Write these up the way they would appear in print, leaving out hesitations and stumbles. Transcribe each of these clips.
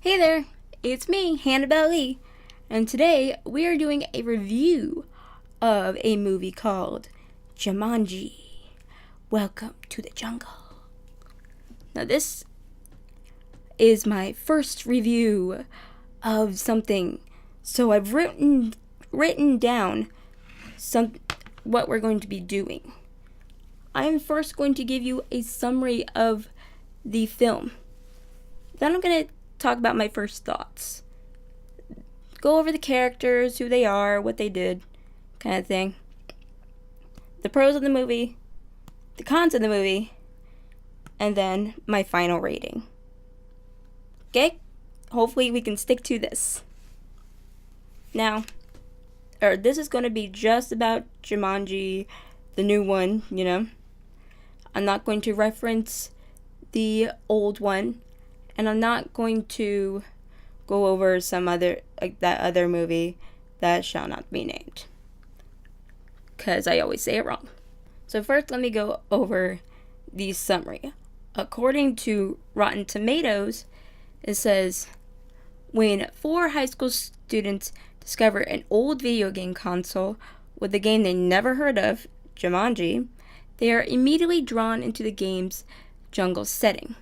Hey there, it's me, HannahBellLeigh, and today we are doing a review of a movie called Jumanji. Welcome to the jungle. Now this is my first review of something, so I've written down what we're going to be doing. I am first going to give you a summary of the film. Then I'm going to talk about my first thoughts. Go over the characters, who they are, what they did, kind of thing. The pros of the movie, the cons of the movie, and then my final rating. Okay? Hopefully we can stick to this. Now, this is going to be just about Jumanji, the new one, I'm not going to reference the old one, and I'm not going to go over that other movie that shall not be named, because I always say it wrong. So first, let me go over the summary. According to Rotten Tomatoes, it says, when four high school students discover an old video game console with a game they never heard of, Jumanji, they are immediately drawn into the game's jungle setting,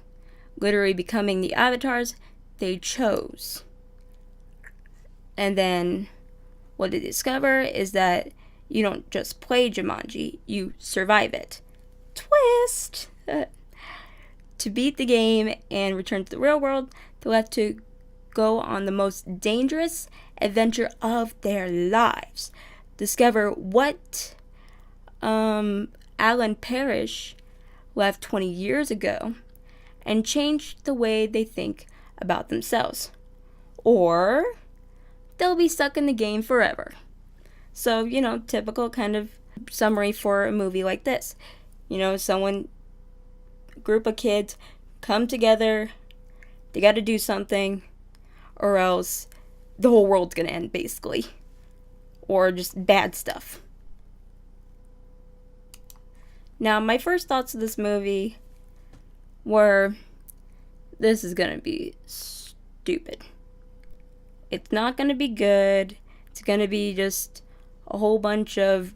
literally becoming the avatars they chose. And then what they discover is that you don't just play Jumanji, you survive it. Twist! To beat the game and return to the real world, they'll have to go on the most dangerous adventure of their lives. Discover what Alan Parrish left 20 years ago and change the way they think about themselves. Or they'll be stuck in the game forever. So, typical kind of summary for a movie like this. Group of kids come together, they got to do something, or else the whole world's gonna end, basically. Or just bad stuff. Now, my first thoughts of this movie were, this is gonna be stupid. It's not gonna be good. It's gonna be just a whole bunch of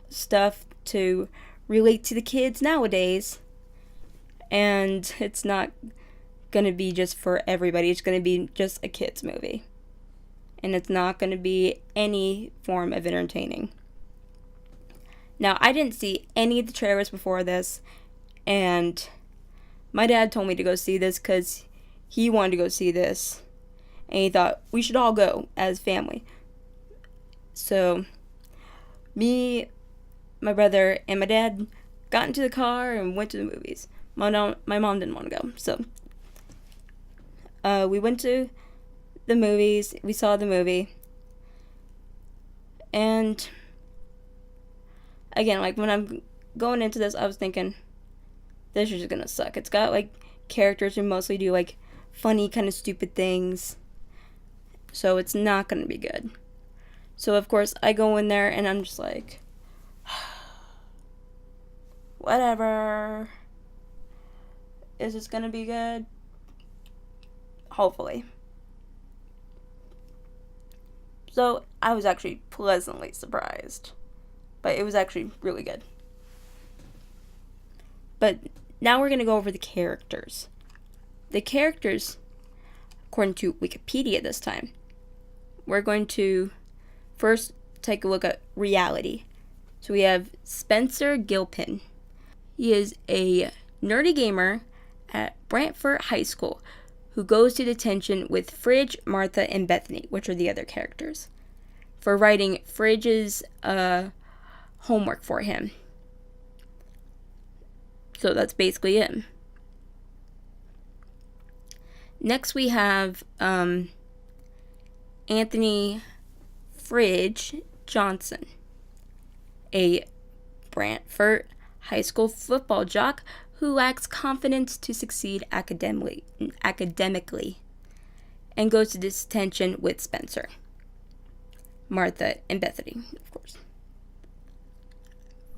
stuff to relate to the kids nowadays. And it's not gonna be just for everybody. It's gonna be just a kids movie. And it's not gonna be any form of entertaining. Now, I didn't see any of the trailers before this, and my dad told me to go see this because he wanted to go see this, and he thought we should all go as family. So, me, my brother, and my dad got into the car and went to the movies. My mom didn't want to go, so we went to the movies. We saw the movie, and again, when I'm going into this, I was thinking, this is just gonna suck. It's got, characters who mostly do, funny, kind of stupid things. So it's not gonna be good. So, of course, I go in there, and I'm just like, whatever. Is this gonna be good? Hopefully. So, I was actually pleasantly surprised. But it was actually really good. But now we're going to go over the characters. The characters, according to Wikipedia this time, we're going to first take a look at reality. So we have Spencer Gilpin. He is a nerdy gamer at Brantford High School who goes to detention with Fridge, Martha, and Bethany, which are the other characters, for writing Fridge's homework for him. So that's basically it. Next we have Anthony Fridge Johnson, a Brantford High School football jock who lacks confidence to succeed academically and goes to detention with Spencer, Martha, and Bethany, of course,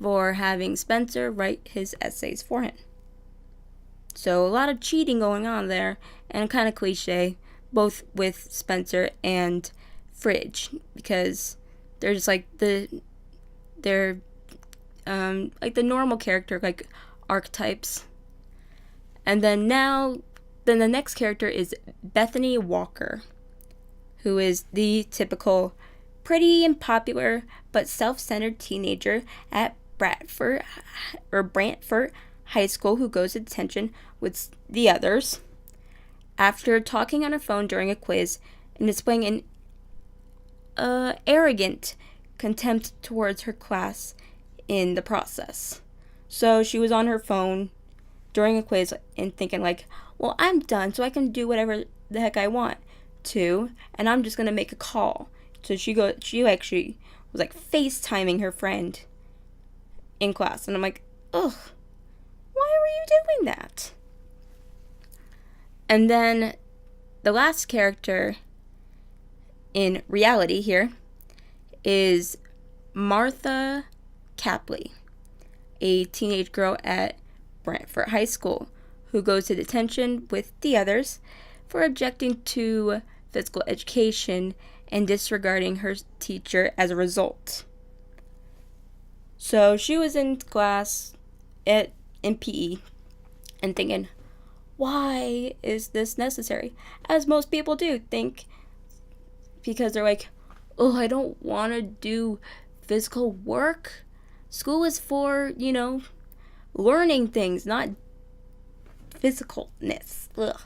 for having Spencer write his essays for him. So a lot of cheating going on there, and kind of cliche, both with Spencer and Fridge, because they're just like they're like the normal character like archetypes. And then the next character is Bethany Walker, who is the typical pretty and popular but self-centered teenager at Brantford High School who goes to detention with the others after talking on her phone during a quiz and displaying an arrogant contempt towards her class in the process. So she was on her phone during a quiz and thinking like, well, I'm done, so I can do whatever the heck I want to, and I'm just gonna make a call. So she actually was like FaceTiming her friend in class, and I'm like, ugh, why were you doing that? And then the last character in reality here is Martha Capley, a teenage girl at Brantford High School who goes to detention with the others for objecting to physical education and disregarding her teacher as a result. So she was in class in PE and thinking, why is this necessary? As most people do think, because they're like, oh, I don't want to do physical work. School is for, learning things, not physicalness. Ugh.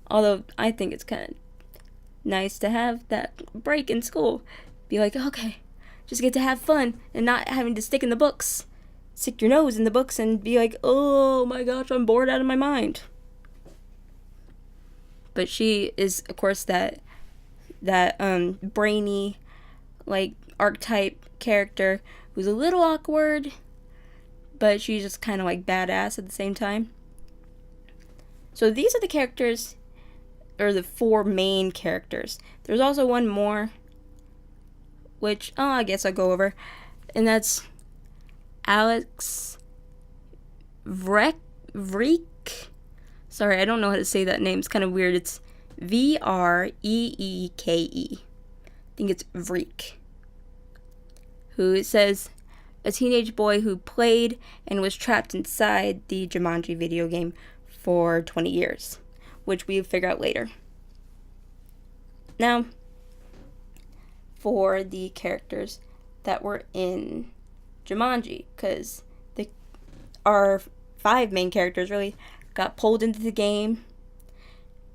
Although I think it's kind of nice to have that break in school. Be like, okay, just get to have fun and not having to stick your nose in the books and be like, oh my gosh, I'm bored out of my mind. But she is, of course, that brainy, like, archetype character who's a little awkward, but she's just kind of like badass at the same time. So these are the characters, or the 4 main characters. There's also one more, which, I guess I'll go over, and that's Alex Vreek. Sorry, I don't know how to say that name. It's kind of weird. It's Vreeke. I think it's Vreek. Who says, a teenage boy who played and was trapped inside the Jumanji video game for 20 years, which we'll figure out later. Now, for the characters that were in Jumanji, because our 5 main characters really got pulled into the game,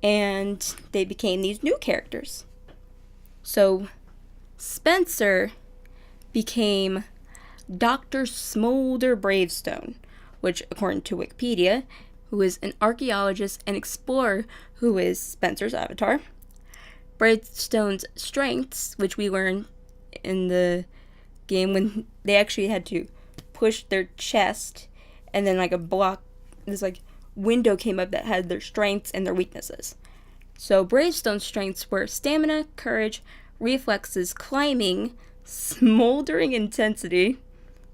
and they became these new characters. So, Spencer became Dr. Smolder Bravestone, which, according to Wikipedia, who is an archaeologist and explorer who is Spencer's avatar. Bravestone's strengths, which we learn in the game when they actually had to push their chest, and then like this like window came up that had their strengths and their weaknesses. So Bravestone's strengths were stamina, courage, reflexes, climbing, smoldering intensity.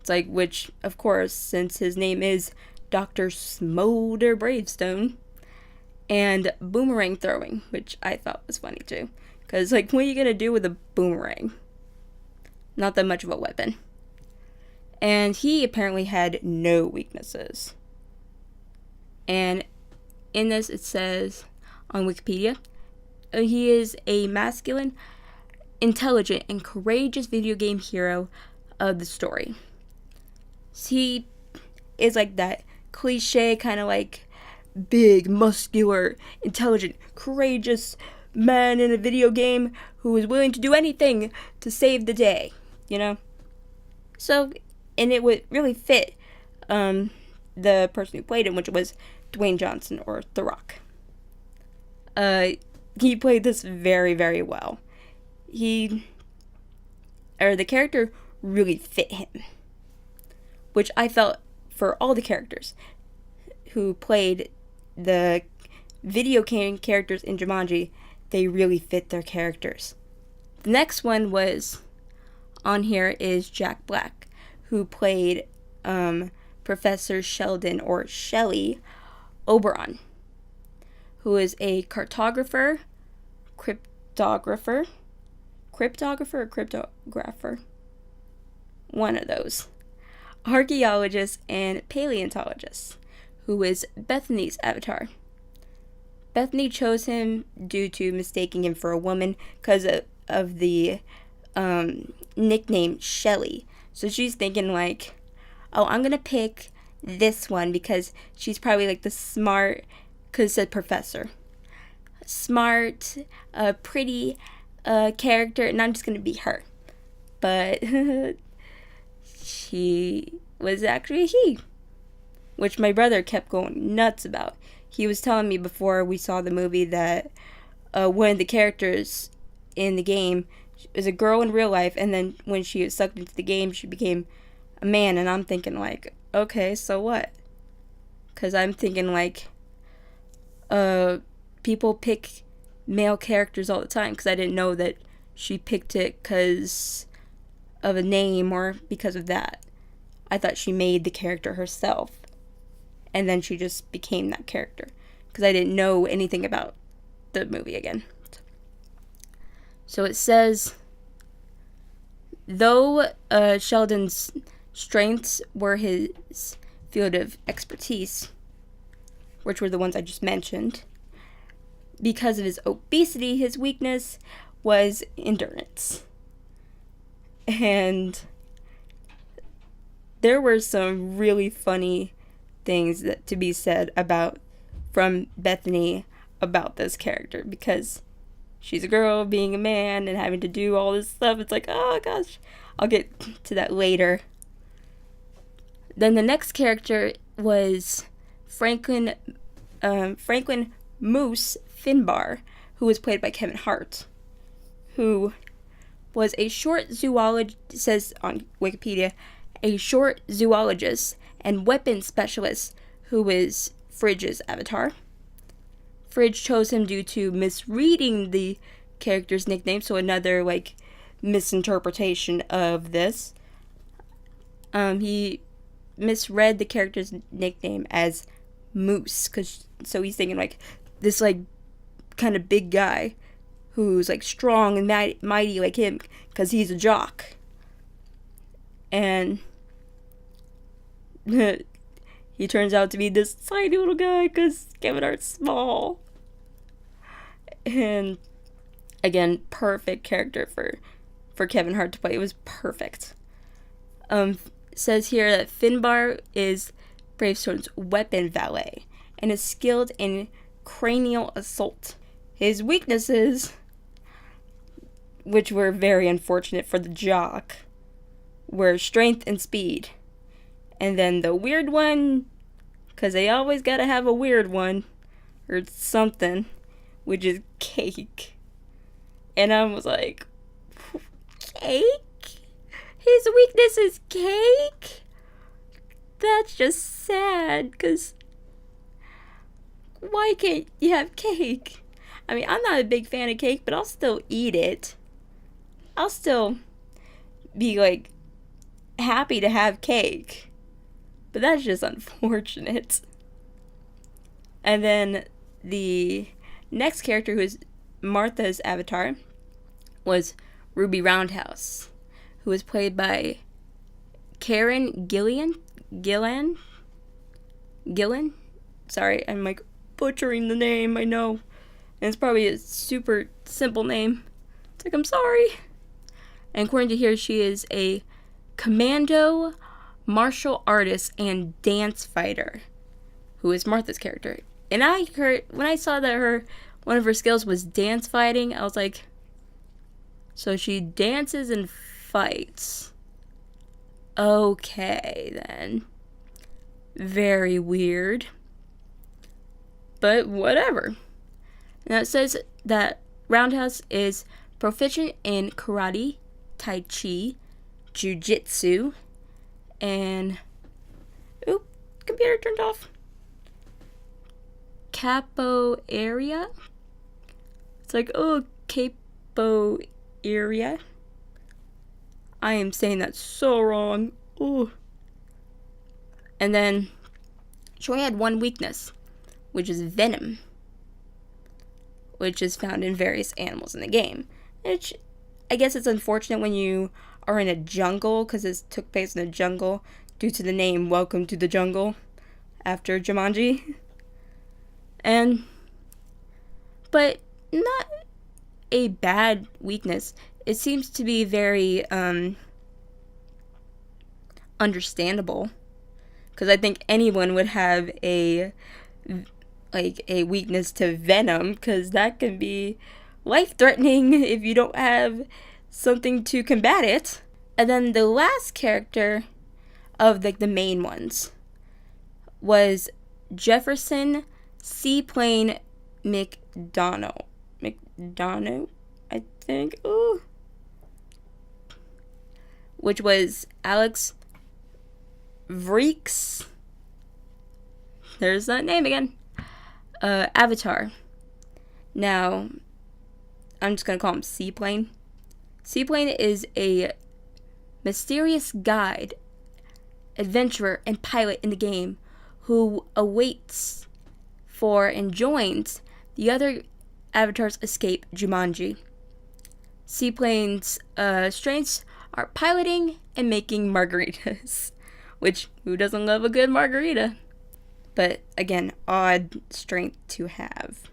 It's like, which, of course, since his name is Dr. Smolder Bravestone, and boomerang throwing, which I thought was funny too. Because, like, what are you going to do with a boomerang? Not that much of a weapon. And he apparently had no weaknesses. And in this, it says on Wikipedia, he is a masculine, intelligent, and courageous video game hero of the story. He is like that cliche kind of like big, muscular, intelligent, courageous man in a video game who is willing to do anything to save the day, So, and it would really fit the person who played him, which was Dwayne Johnson, or The Rock. He played this very, very well. The character really fit him, which I felt for all the characters who played the video game characters in Jumanji, they really fit their characters. The next one was on here is Jack Black, who played Professor Sheldon, or Shelley, Oberon, who is a cryptographer, or cryptographer, one of those, archaeologist, and paleontologist, who is Bethany's avatar. Bethany chose him due to mistaking him for a woman because of the nickname Shelley. So she's thinking like, oh, I'm going to pick this one because she's probably like the smart, because it said professor. Smart, pretty character, and I'm just going to be her. But she was actually a he, which my brother kept going nuts about. He was telling me before we saw the movie that one of the characters in the game is a girl in real life, and then when she was sucked into the game, she became a man. And I'm thinking like, okay, so what? Because I'm thinking like, people pick male characters all the time, because I didn't know that she picked it because of a name or because of that. I thought she made the character herself, and then she just became that character, because I didn't know anything about the movie again. So it says, though Sheldon's strengths were his field of expertise, which were the ones I just mentioned, because of his obesity, his weakness was endurance. And there were some really funny things that to be said about from Bethany about this character, because she's a girl being a man and having to do all this stuff. It's like, oh gosh, I'll get to that later. Then the next character was Franklin Moose Finbar, who was played by Kevin Hart, who was a short zoologist, says on Wikipedia, a short zoologist and weapons specialist who is Fridge's avatar. Fridge chose him due to misreading the character's nickname, so another like misinterpretation of this. He misread the character's nickname as Moose, so he's thinking like this like kind of big guy who's like strong and mighty like him, because he's a jock. And he turns out to be this tiny little guy because Kevin Hart's small. And again, perfect character for Kevin Hart to play. It was perfect. Says here that Finbar is Bravestone's weapon valet and is skilled in cranial assault. His weaknesses, which were very unfortunate for the jock, were strength and speed. And then the weird one, because they always gotta have a weird one, or something, which is cake. And I was like, cake? His weakness is cake? That's just sad, because why can't you have cake? I mean, I'm not a big fan of cake, but I'll still eat it. I'll still be like happy to have cake. But that's just unfortunate. And then the next character, who is Martha's avatar, was Ruby Roundhouse, who was played by Karen Gillan. Sorry, I'm like butchering the name, I know. And it's probably a super simple name. It's like, I'm sorry. And according to here, she is a commando, martial artist, and dance fighter, who is Martha's character. And I heard, when I saw that one of her skills was dance fighting, I was like, so she dances and fights. Okay, then. Very weird. But whatever. Now it says that Roundhouse is proficient in karate, tai chi, jiu-jitsu, and computer turned off. Capoeira. It's like, capoeira. I am saying that so wrong. Oh. And then she only had one weakness, which is venom, which is found in various animals in the game. Which I guess it's unfortunate when you are in a jungle, because this took place in a jungle due to the name Welcome to the Jungle after Jumanji. But not a bad weakness. It seems to be very understandable, because I think anyone would have a weakness to venom, because that can be life-threatening if you don't have something to combat it. And then the last character of the main ones was Jefferson Seaplane McDonough, I think. Ooh. Which was Alex Vreek's, there's that name again, avatar. Now, I'm just going to call him Seaplane. Seaplane is a mysterious guide, adventurer, and pilot in the game who awaits for and joins the other avatars escape Jumanji. Seaplane's strengths are piloting and making margaritas, which, who doesn't love a good margarita? But again, odd strength to have.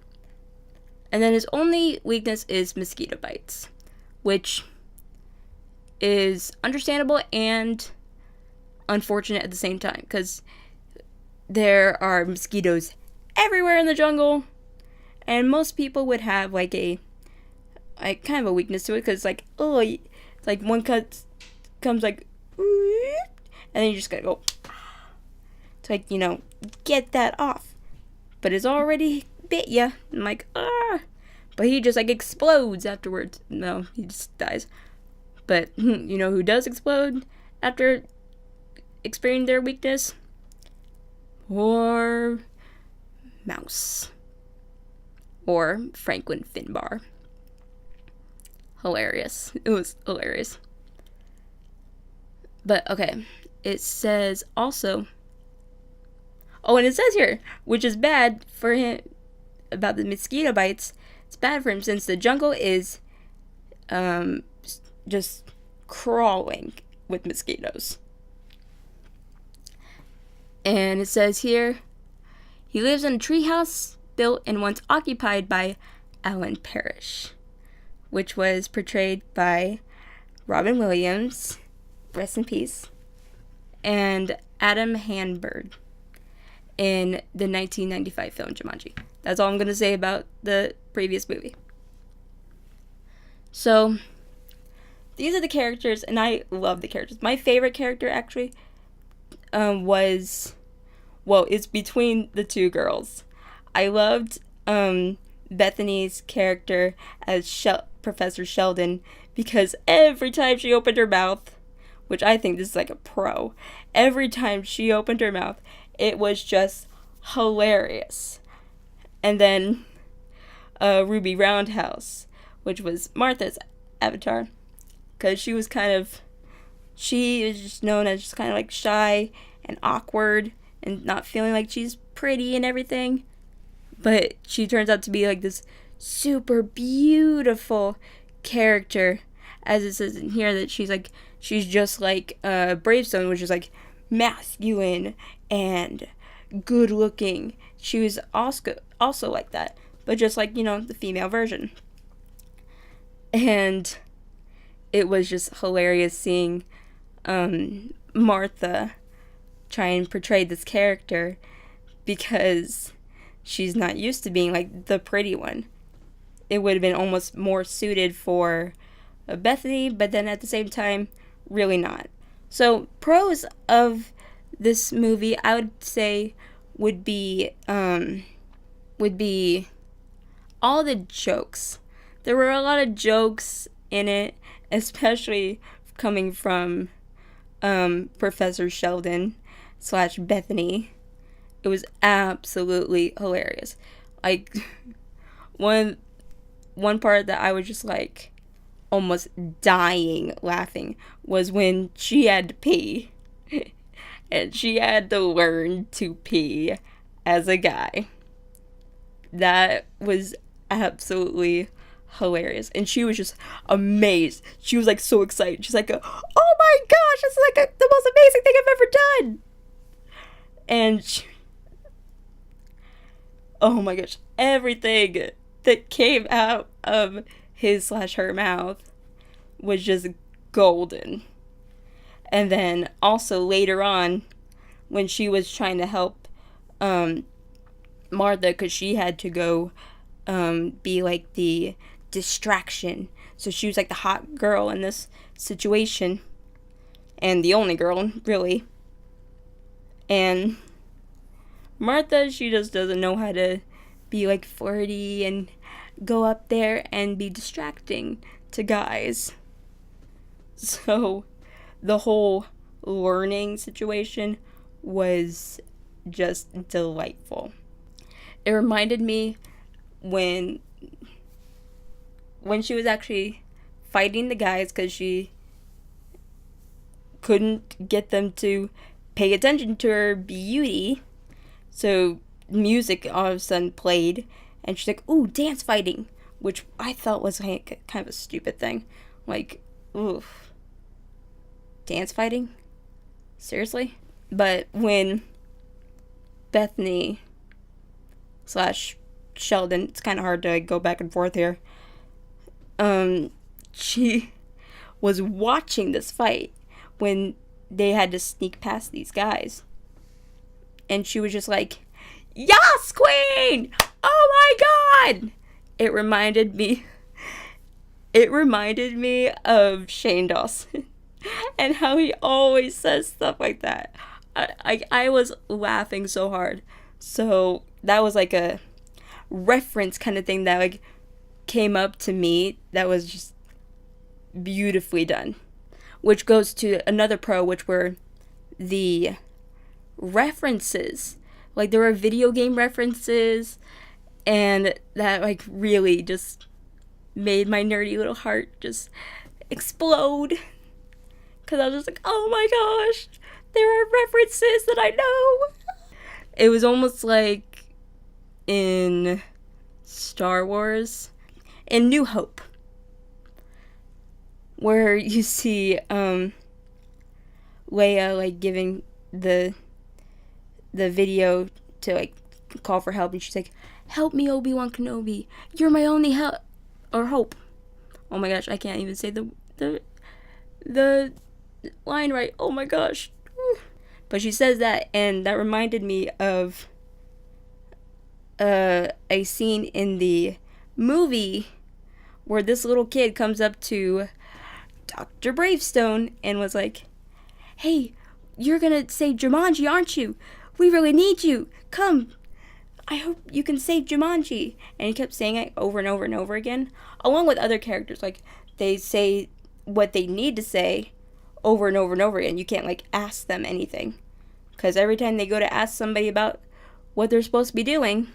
And then his only weakness is mosquito bites, which is understandable and unfortunate at the same time, because there are mosquitoes everywhere in the jungle, and most people would have kind of a weakness to it, because it's one cut comes and then you just gotta go to get that off, but it's already bit ya. I'm but he just explodes afterwards. No, he just dies. But you know who does explode after experiencing their weakness? Or Mouse. Or Franklin Finbar. Hilarious. It was hilarious. But okay, it says also, and it says here, which is bad for him about the mosquito bites. It's bad for him since the jungle is just crawling with mosquitoes. And it says here, he lives in a treehouse built and once occupied by Alan Parrish, which was portrayed by Robin Williams, rest in peace, and Adam Hanberg in the 1995 film Jumanji. That's all I'm going to say about the previous movie. So, these are the characters, and I love the characters. My favorite character, actually, it's between the two girls. I loved Bethany's character as Professor Sheldon, because every time she opened her mouth, which I think this is a pro, every time she opened her mouth, it was just hilarious. And then Ruby Roundhouse, which was Martha's avatar, because she was just known as just kind of shy and awkward and not feeling like she's pretty and everything. But she turns out to be this super beautiful character, as it says in here that she's just like Bravestone, which is masculine and good looking. She was also like that, but just the female version. And it was just hilarious seeing Martha try and portray this character, because she's not used to being the pretty one. It would have been almost more suited for Bethany, but then at the same time, really not. So, pros of this movie, I would say, would be all the jokes. There were a lot of jokes in it, especially coming from Professor Sheldon / Bethany. It was absolutely hilarious. One part that I was just almost dying laughing was when she had to pee. and she had to learn to pee as a guy. That was absolutely hilarious, and she was just amazed. She was like so excited. She's like, "Oh my gosh, this is like the most amazing thing I've ever done!" And oh my gosh, everything that came out of his/her mouth was just golden. And then also later on, when she was trying to help Martha, because she had to go be like the distraction. So she was like the hot girl in this situation, and the only girl, really. And Martha, she just doesn't know how to be like flirty and go up there and be distracting to guys. So the whole learning situation was just delightful. It reminded me when she was actually fighting the guys because she couldn't get them to pay attention to her beauty. So music all of a sudden played, and she's like, "Ooh, dance fighting," which I thought was like kind of a stupid thing. Like, oof, dance fighting? Seriously? But when Bethany / Sheldon, it's kind of hard to go back and forth here, she was watching this fight when they had to sneak past these guys, and she was just like, "Yas, queen! Oh my god!" It reminded me of Shane Dawson and how he always says stuff like that. I was laughing so hard. So that was like a reference kind of thing that like came up to me that was just beautifully done. Which goes to another pro, which were the references. Like there were video game references, and that like really just made my nerdy little heart just explode. Because I was just like, oh my gosh, there are references that I know. It was almost like in Star Wars, in New Hope, where you see Leia like giving the video to like call for help, and she's like, "Help me, Obi-Wan Kenobi. You're my only help or hope." Oh my gosh, I can't even say the line right. Oh my gosh. But she says that, and that reminded me of a scene in the movie where this little kid comes up to Dr. Bravestone and was like, "Hey, you're gonna save Jumanji, aren't you? We really need you. Come. I hope you can save Jumanji." And he kept saying it over and over and over again, along with other characters. Like, they say what they need to say over and over and over again. You can't, like, ask them anything. Because every time they go to ask somebody about what they're supposed to be doing,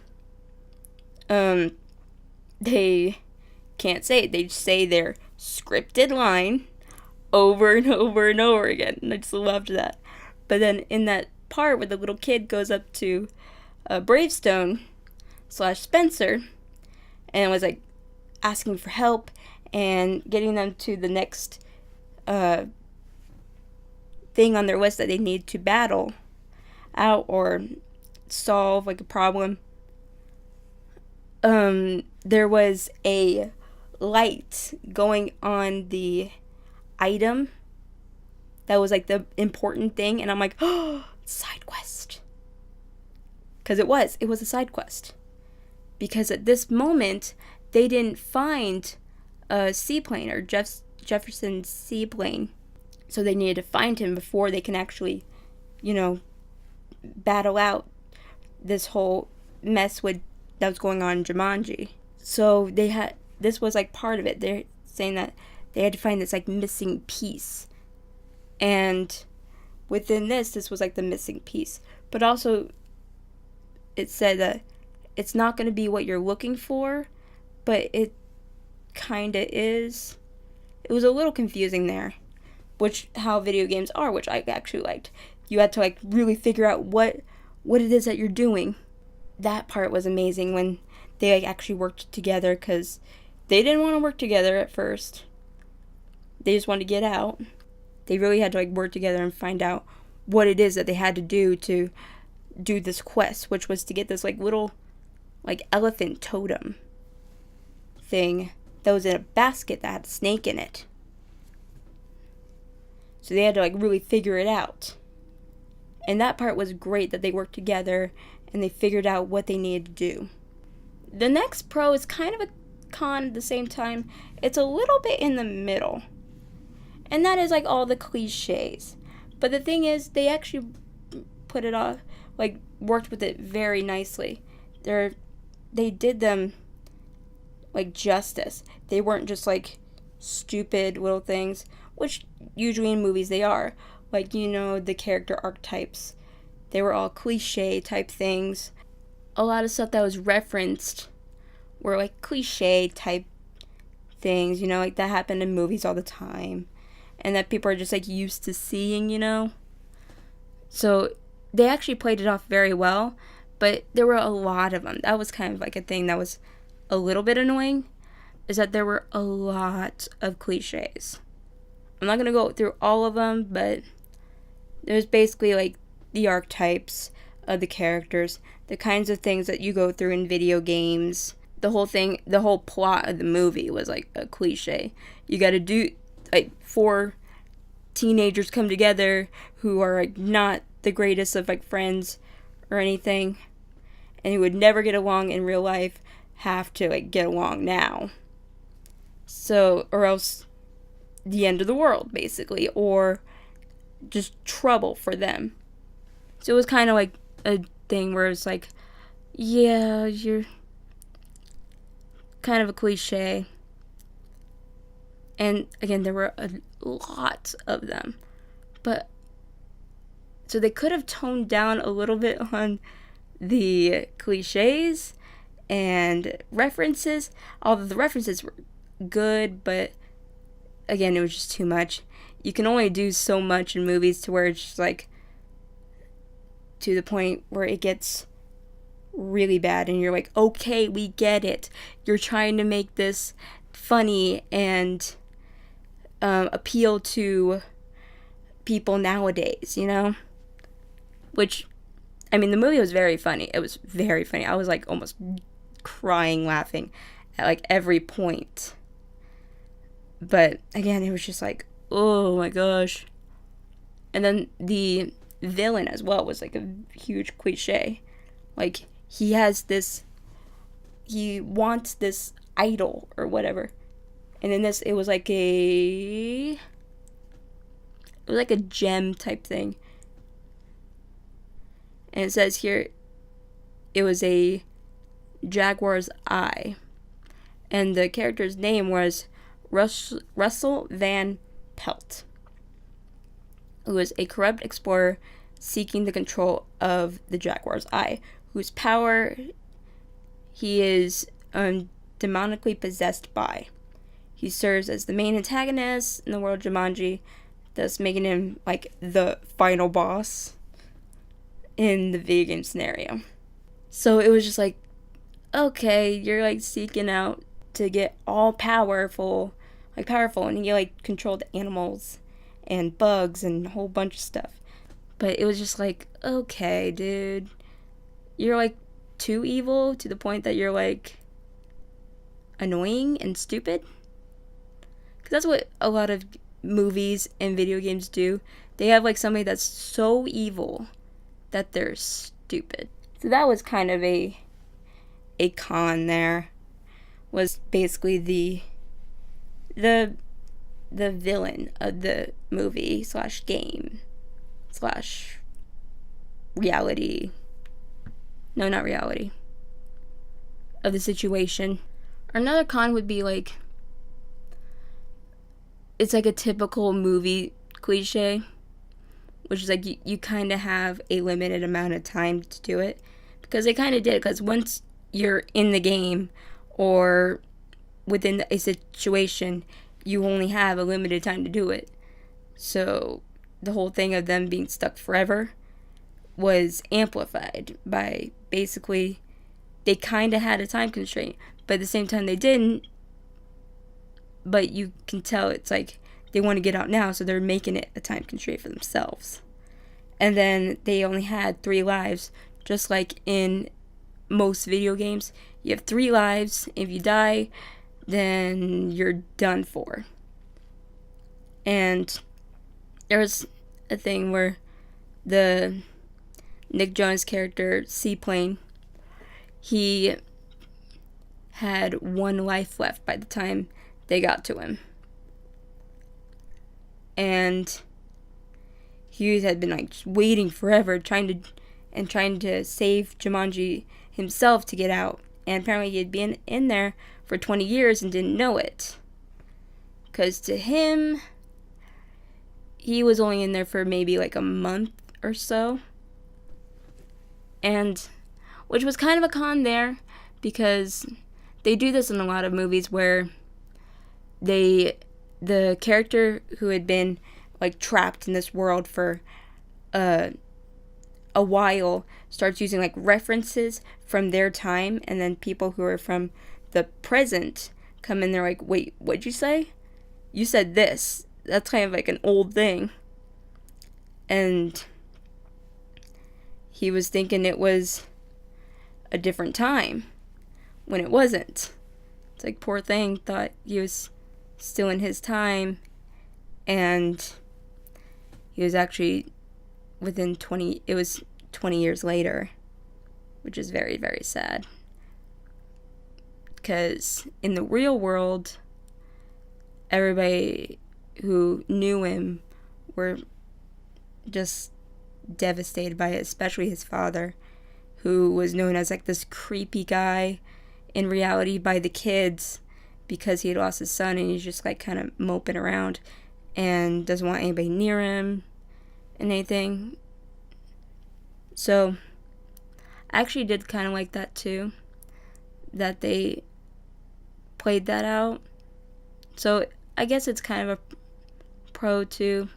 they can't say it. They just say their scripted line over and over and over again. And I just loved that. But then in that part where the little kid goes up to Bravestone / Spencer and was like asking for help and getting them to the next thing on their list that they need to battle out or solve, like a problem, there was a light going on the item that was like the important thing, and I'm like, oh, side quest. Because it was a side quest. Because at this moment, they didn't find a seaplane, or Jefferson's seaplane. So they needed to find him before they can actually, battle out this whole mess that was going on in Jumanji. So this was like part of it. They're saying that they had to find this like missing piece. And within this was like the missing piece. But also, it said that it's not going to be what you're looking for, but it kind of is. It was a little confusing there, how video games are, which I actually liked. you had to like really figure out what it is that you're doing. That part was amazing when they like actually worked together, because they didn't want to work together at first. They just wanted to get out. They really had to like work together and find out what it is that they had to do this quest, which was to get this like little like elephant totem thing that was in a basket that had a snake in it. So they had to like really figure it out. And that part was great, that they worked together and they figured out what they needed to do. The next pro is kind of a con at the same time. It's a little bit in the middle. And that is like all the cliches. But the thing is, they actually put it off, like worked with it very nicely. They did them like justice. They weren't just like stupid little things, which usually in movies they are. Like, you know, the character archetypes. They were all cliche type things. A lot of stuff that was referenced were like cliche type things, you know, like that happened in movies all the time. And that people are just like used to seeing, you know. So they actually played it off very well, but there were a lot of them. That was kind of like a thing that was a little bit annoying, is that there were a lot of cliches. I'm not going to go through all of them, but there's basically like the archetypes of the characters, the kinds of things that you go through in video games. The whole plot of the movie was like a cliche. You got to do, like, 4 teenagers come together who are like not the greatest of like friends or anything, and who would never get along in real life, have to like get along now. So, or else the end of the world, basically, or just trouble for them. So it was kind of like a thing where it's like, yeah, you're kind of a cliche. And again, there were a lot of them. But so they could have toned down a little bit on the cliches and references. Although the references were good, but again, it was just too much. You can only do so much in movies to where it's just like to the point where it gets really bad and you're like, okay, we get it. You're trying to make this funny and appeal to people nowadays, you know? Which, I mean, the movie was very funny. It was very funny. I was like almost crying laughing at like every point. But again, it was just like, oh my gosh. And then the villain as well was like a huge cliche. Like, he wants this idol or whatever. And in this, it was like a gem type thing. And it says here, it was a jaguar's eye. And the character's name was Russell Van Pelt, who was a corrupt explorer seeking the control of the jaguar's eye, whose power he is demonically possessed by. He serves as the main antagonist in the world of Jumanji, thus making him like the final boss in the video game scenario. So it was just like, okay, you're like seeking out to get all powerful, and you like controlled animals and bugs and a whole bunch of stuff. But it was just like, okay, dude, you're like too evil to the point that you're like annoying and stupid. Because that's what a lot of movies and video games do. They have like somebody that's so evil that they're stupid. So that was kind of a con there. Was basically the villain of the movie / game / reality. No, not reality. Of the situation. Another con would be like, it's like a typical movie cliche, which is like you kind of have a limited amount of time to do it, because they kind of did, because once you're in the game or within a situation, you only have a limited time to do it. So the whole thing of them being stuck forever was amplified by basically they kind of had a time constraint, but at the same time they didn't. But you can tell it's like they want to get out now, so they're making it a time constraint for themselves. And then they only had 3 lives, just like in most video games. You have 3 lives. If you die, then you're done for. And there was a thing where the Nick Jonas character, Seaplane, he had 1 life left by the time they got to him. And he had been like waiting forever, trying to save Jumanji himself to get out. And apparently he had been in there for 20 years and didn't know it. Because to him, he was only in there for maybe like a month or so. And which was kind of a con there, because they do this in a lot of movies where the character who had been like trapped in this world for a while starts using like references from their time, and then people who are from the present come in, they're like, wait, what'd you say? You said this. That's kind of like an old thing. And he was thinking it was a different time when it wasn't. It's like, poor thing, thought he was still in his time, and he was actually within 20 years later, which is very, very sad. Because in the real world, everybody who knew him were just devastated by it, especially his father, who was known as like this creepy guy in reality by the kids, because he had lost his son and he's just like kind of moping around and doesn't want anybody near him and anything. So I actually did kind of like that too, that they played that out. So I guess it's kind of a pro too,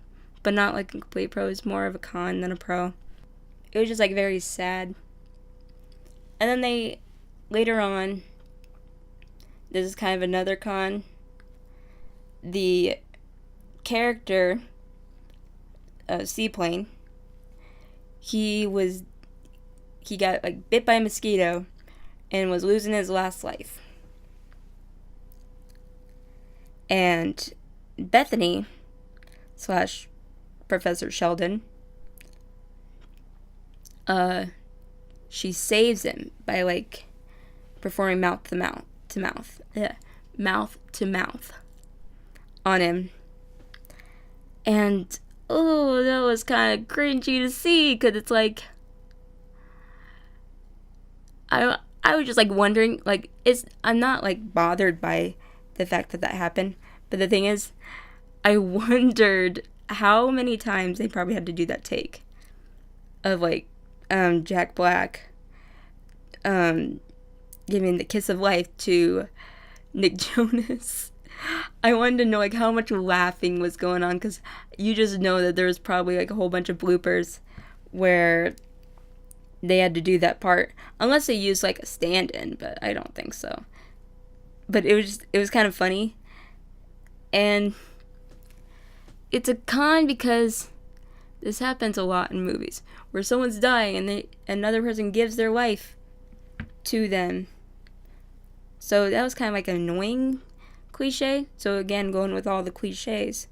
but not like a complete pro. It's more of a con than a pro. It was just like very sad. And then they, later on, this is kind of another con. The character, Seaplane, he got like bit by a mosquito and was losing his last life. And Bethany / Professor Sheldon, she saves him by like performing mouth to mouth on him. And oh, that was kind of cringy to see, because it's like I was just like wondering, like, I'm not like bothered by the fact that happened, but the thing is, I wondered how many times they probably had to do that take of like Jack Black giving the kiss of life to Nick Jonas. I wanted to know like how much laughing was going on, because you just know that there was probably like a whole bunch of bloopers where they had to do that part, unless they used like a stand-in, but I don't think so. But it was kind of funny. And it's a con because this happens a lot in movies where someone's dying and another person gives their life to them. So that was kind of like an annoying cliche. So again, going with all the cliches.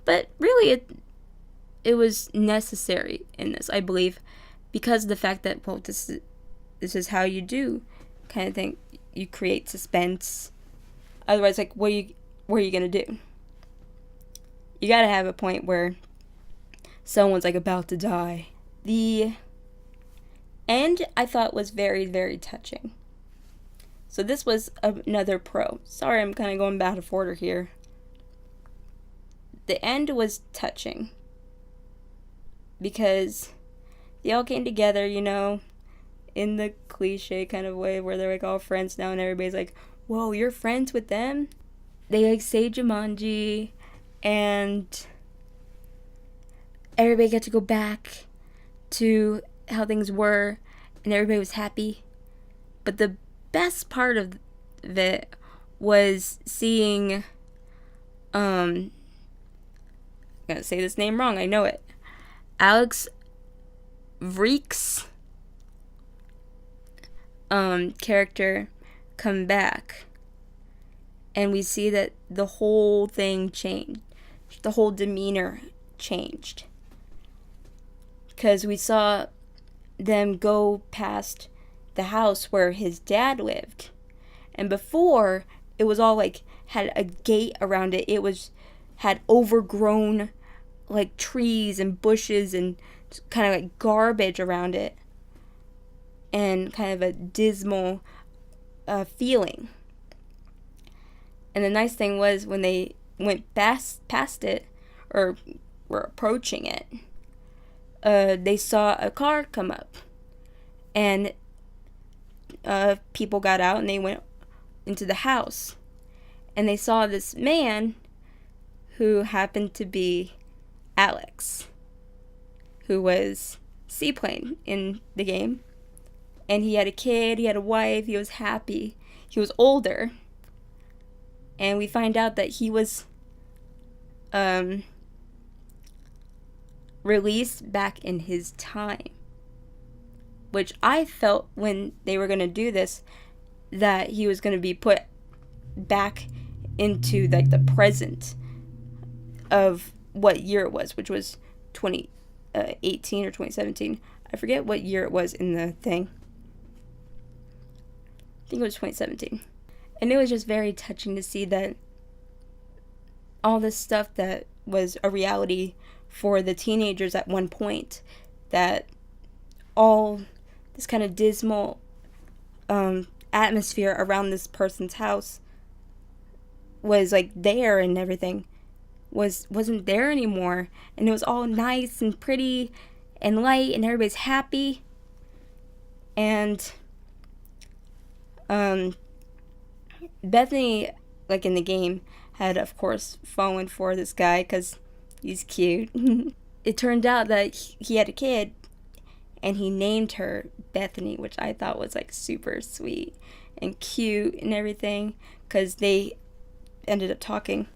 But really it was necessary in this, I believe, because of the fact that, well, this is how you do kind of thing. You create suspense. Otherwise, like, what are you gonna do? You gotta have a point where someone's like about to die. The end, I thought, was very, very touching. So this was another pro. Sorry, I'm kind of going out of order here. The end was touching because they all came together, you know, in the cliche kind of way where they're like all friends now, and everybody's like, whoa, you're friends with them? They like say Jumanji, and everybody got to go back to how things were, and everybody was happy. But the best part of it was seeing, I'm gonna say this name wrong, I know it. Alex Vreek's character come back, and we see that the whole thing changed. The whole demeanor changed. Because we saw them go past the house where his dad lived. And before, it was all like, had a gate around it. It was, had overgrown, like, trees and bushes and kind of like garbage around it. And kind of a dismal feeling. And the nice thing was when they went past it, or were approaching it, they saw a car come up. And people got out and they went into the house. And they saw this man who happened to be Alex, who was Seaplane in the game. And he had a kid, he had a wife, he was happy. He was older. And we find out that he was released back in his time. Which I felt when they were going to do this, that he was going to be put back into like the present of what year it was, which was 2018 or 2017. I forget what year it was in the thing. I think it was 2017. And it was just very touching to see that all this stuff that was a reality for the teenagers at one point, that all this kind of dismal atmosphere around this person's house was like there, and everything wasn't there anymore, and it was all nice and pretty and light, and everybody's happy. And Bethany, like in the game, had of course fallen for this guy because he's cute. It turned out that he had a kid, and he named her Bethany, which I thought was like super sweet and cute and everything, because they ended up talking,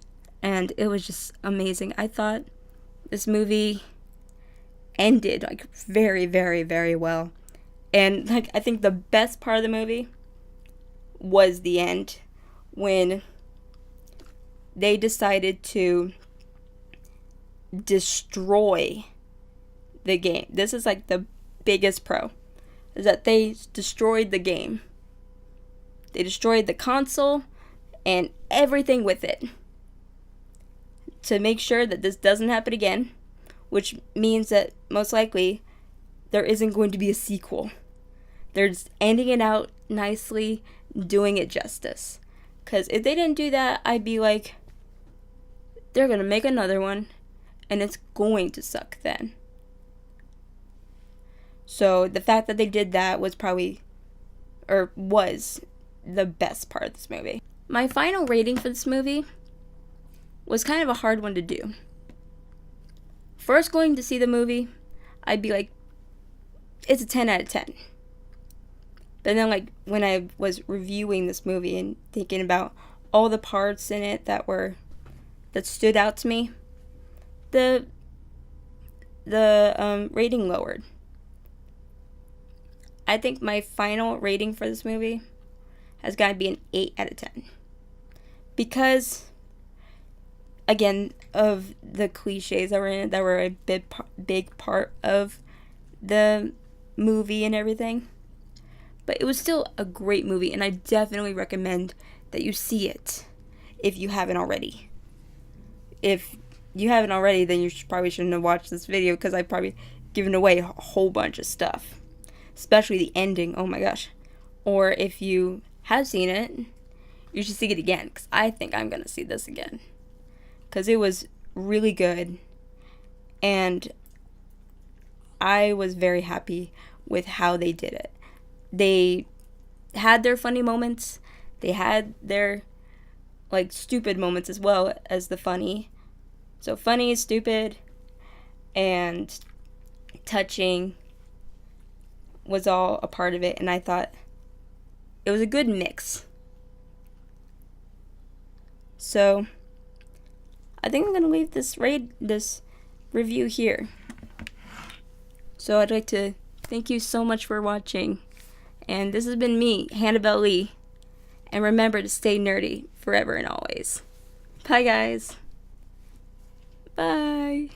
and it was just amazing. I thought this movie ended like very, very, very well. And like, I think the best part of the movie was the end, when they decided to destroy the game. This is like the biggest pro, is that they destroyed the game. They destroyed the console and everything with it to make sure that this doesn't happen again, which means that most likely there isn't going to be a sequel. They're just ending it out nicely, doing it justice. Because if they didn't do that, I'd be like, they're going to make another one, and it's going to suck then. So the fact that they did that was was the best part of this movie. My final rating for this movie was kind of a hard one to do. First going to see the movie, I'd be like, it's a 10 out of 10. But then, like, when I was reviewing this movie and thinking about all the parts in it that stood out to me, the rating lowered. I think my final rating for this movie has got to be an 8 out of 10. Because, again, of the cliches that were in it, that were a big part of the movie and everything. But it was still a great movie, and I definitely recommend that you see it if you haven't already. If you haven't already, then you probably shouldn't have watched this video, because I've probably given away a whole bunch of stuff. Especially the ending, oh my gosh. Or if you have seen it, you should see it again, because I think I'm going to see this again. Because it was really good, and I was very happy with how they did it. They had their funny moments. They had their, like, stupid moments as well as the funny. So funny, stupid, and touching was all a part of it, and I thought it was a good mix. So I think I'm gonna leave this review here. So I'd like to thank you so much for watching, and this has been me, HannahBellLeigh, and remember to stay nerdy forever and always. Bye guys. Bye.